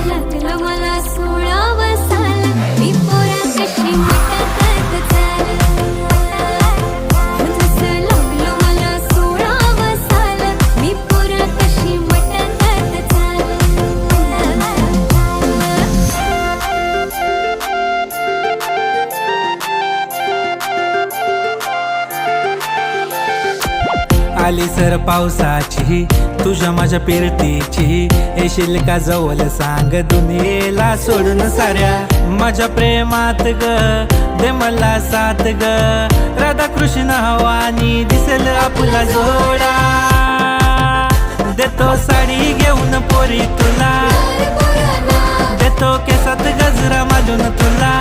लागलं मला 16व साल, मी पोरा कशी मटकत चाल. जसं लागलं मला 16व साल, मी पोरा कशी मटकत चाल. आली सर पावसाची तुझ्या माझ्या पेरटीची, येशील का जवळ सांग दुनियेला सोडून साऱ्या. माझ्या प्रेमात ग दे मला साथ ग, राधा कृष्ण हवानी दिसेल आपला जोडा. देतो साडी घेऊन पोरी तुला, देतो केसात गजरा माजून तुला.